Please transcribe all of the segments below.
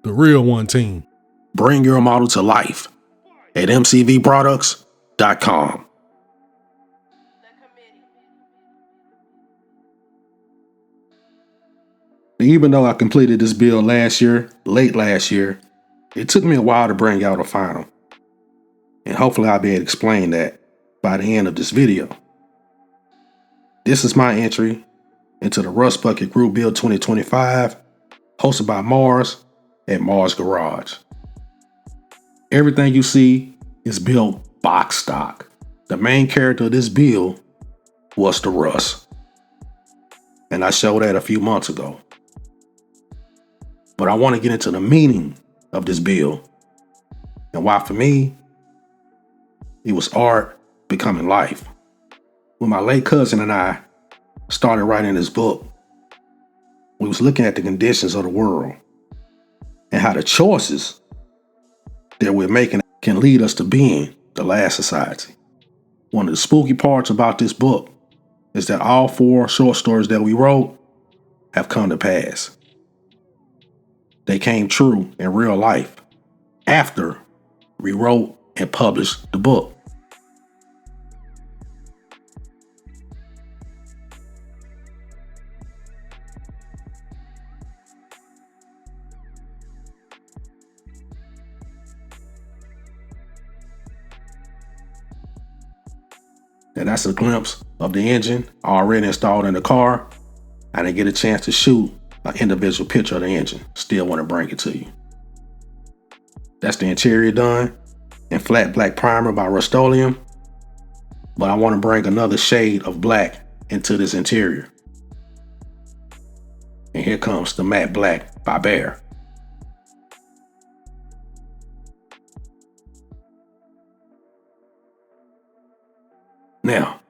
The Real One Team. Bring your model to life at mcvproducts.com. Even though I completed this build late last year, it took me a while to bring out a final. And hopefully I'll be able to explain that by the end of this video. This is my entry into the Rust Bucket Group Build 2025, hosted by Mars at Mars Garage. Everything you see is built box stock. The main character of this build was the Rust, and I showed that a few months ago. But I want to get into the meaning of this build and why, for me, it was art becoming life. When my late cousin and I started writing this book, we was looking at the conditions of the world and how the choices that we're making can lead us to being the last society. One of the spooky parts about this book is that all 4 short stories that we wrote have come to pass. They came true in real life after we wrote and published the book. And that's a glimpse of the engine already installed in the car. I didn't get a chance to shoot an individual picture of the engine. Still want to bring it to you. That's the interior done in flat black primer by Rust-Oleum. But I want to bring another shade of black into this interior. And here comes the matte black by Bear. Now,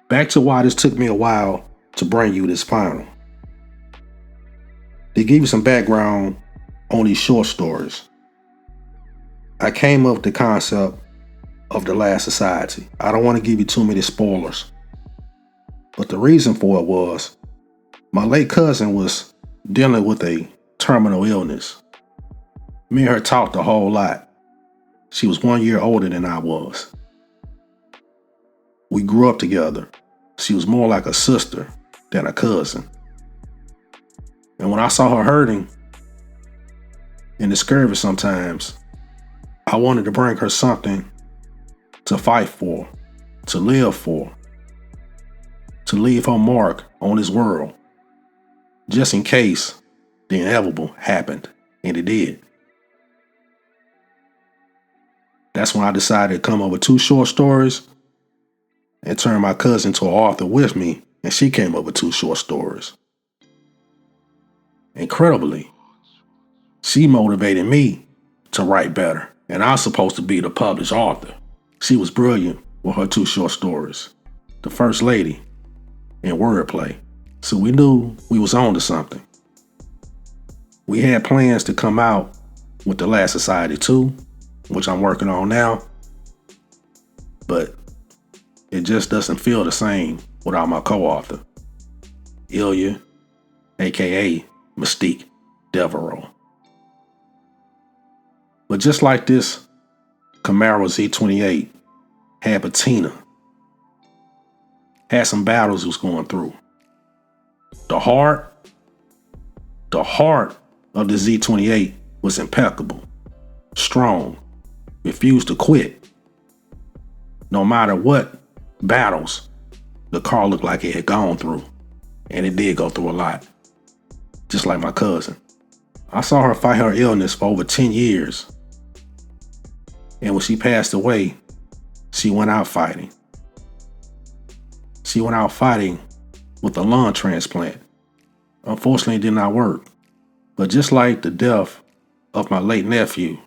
back to why this took me a while to bring you this final. To give you some background on these short stories, I came up with the concept of the last society. I don't want to give you too many spoilers, but the reason for it was my late cousin was dealing with a terminal illness. Me and her talked a whole lot. She was 1 year older than I was. We grew up together. She was more like a sister than a cousin. And when I saw her hurting and discouraged sometimes, I wanted to bring her something to fight for, to live for, to leave her mark on this world, just in case the inevitable happened, and it did. That's when I decided to come up with 2 short stories and turn my cousin to an author with me, and she came up with 2 short stories. Incredibly, she motivated me to write better, and I was supposed to be the published author. She was brilliant with her 2 short stories, The First Lady and Wordplay, so we knew we was on to something. We had plans to come out with The Last Society 2, which I'm working on now, but it just doesn't feel the same without my co-author, Ilya, aka Mystique Devereaux. But just like this Camaro Z28 had patina, had some battles it was going through. The heart of the Z28 was impeccable, strong, refused to quit. No matter what battles the car looked like it had gone through, and it did go through a lot, just like my cousin. I saw her fight her illness for over 10 years, and when she passed away, she went out fighting. She went out fighting with a lung transplant. Unfortunately, it did not work, but just like the death of my late nephew,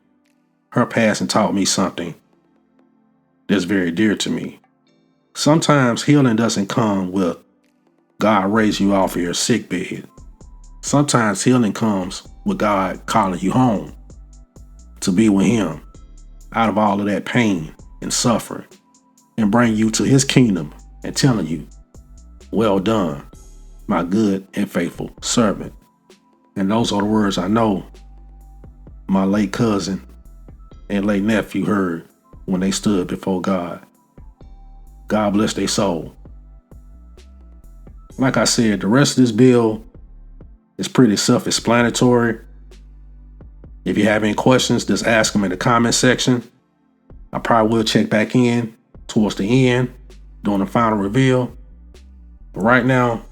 her passing taught me something that's very dear to me. Sometimes healing doesn't come with God raising you off of your sick bed. Sometimes healing comes with God calling you home to be with Him out of all of that pain and suffering, and bring you to His kingdom and telling you, "Well done, my good and faithful servant." And those are the words I know my late cousin and late nephew heard when they stood before God. God bless their soul. Like I said, the rest of this bill is pretty self-explanatory. If you have any questions, just ask them in the comment section. I probably will check back in towards the end during the final reveal. But right now,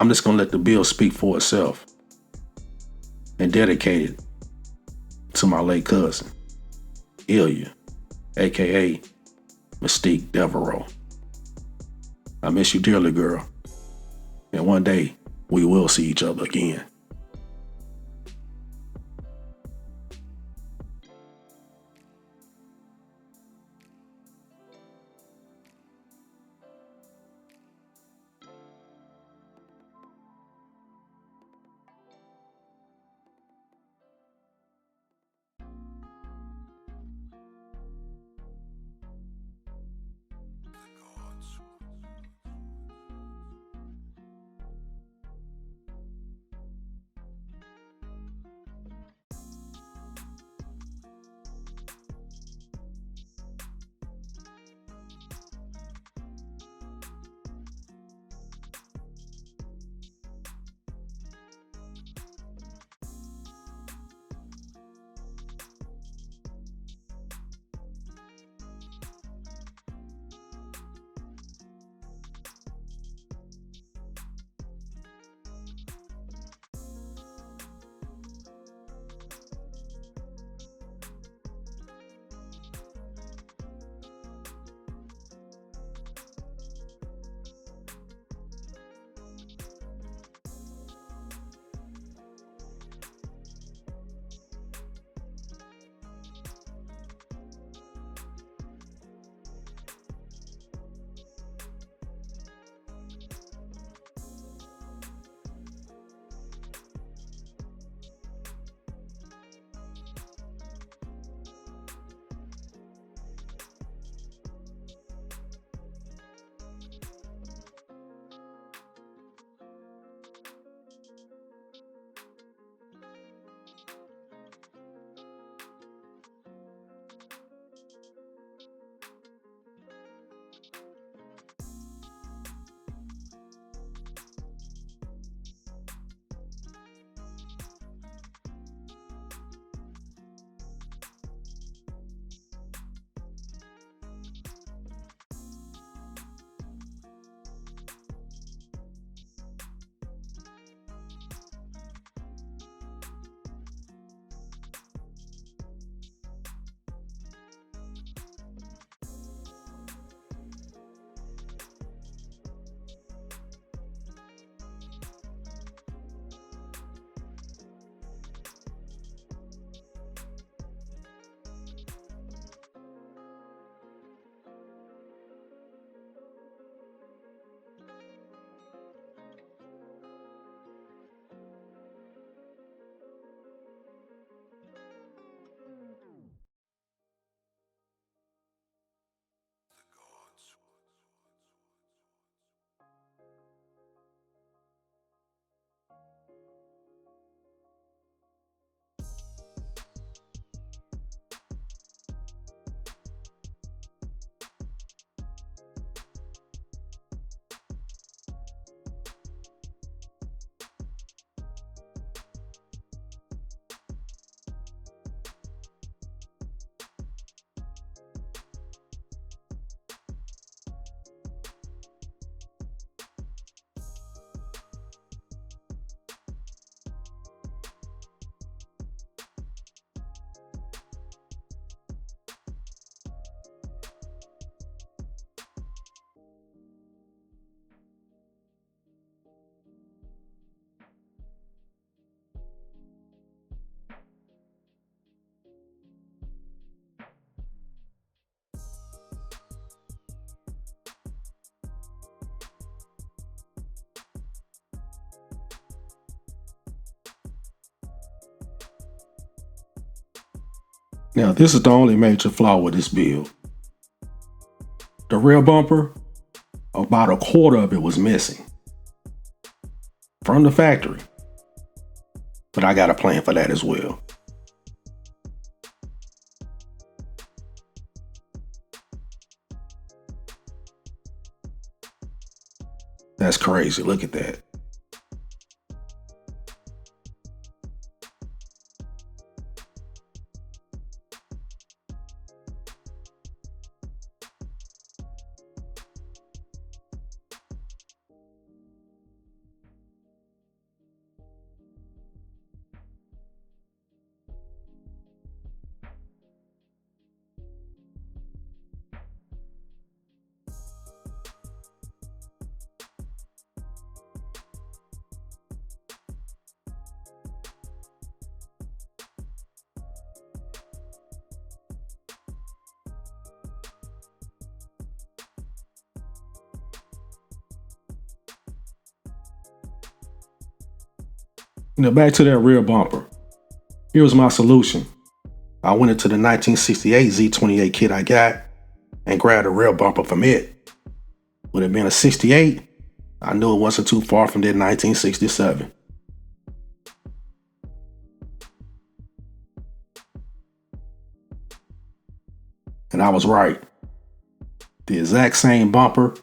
I'm just going to let the bill speak for itself and dedicate it to my late cousin, Ilya, aka Mystique Devereaux. I miss you dearly, girl. And one day, we will see each other again. Now, this is the only major flaw with this bill. The rear bumper, about a quarter of it was missing from the factory, but I got a plan for that as well. That's crazy. Look at that. Back to that rear bumper. Here was my solution. I went into the 1968 Z28 kit I got and grabbed a rear bumper from it. Would it have been a 68? I knew it wasn't too far from that 1967. And I was right. The exact same bumper,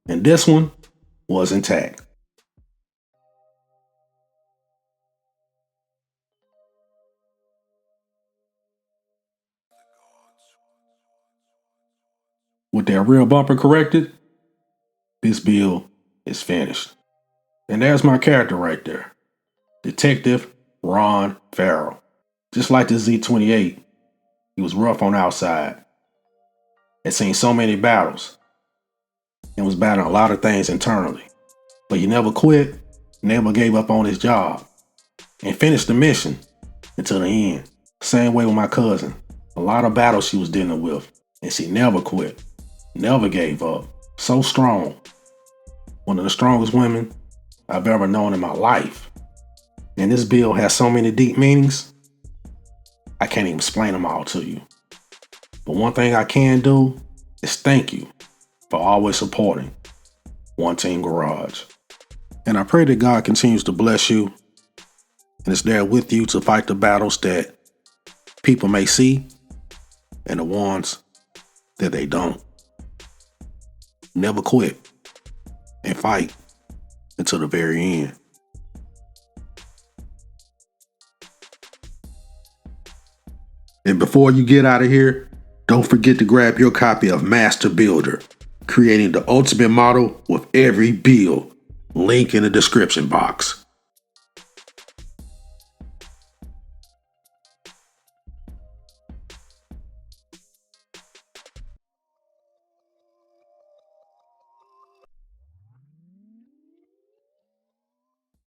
and this one was intact. With that rear bumper corrected, this build is finished. And there's my character right there. Detective Ron Farrell. Just like the Z28, he was rough on the outside. Had seen so many battles and was battling a lot of things internally. But he never quit, never gave up on his job, and finished the mission until the end. Same way with my cousin. A lot of battles she was dealing with, and she never quit, never gave up. So strong. One of the strongest women I've ever known in my life. And this build has so many deep meanings, I can't even explain them all to you. But one thing I can do is thank you for always supporting One Team Garage. And I pray that God continues to bless you and is there with you to fight the battles that people may see and the ones that they don't. Never quit and fight until the very end. And before you get out of here, don't forget to grab your copy of Master Builder, creating the ultimate model with every build. Link in the description box.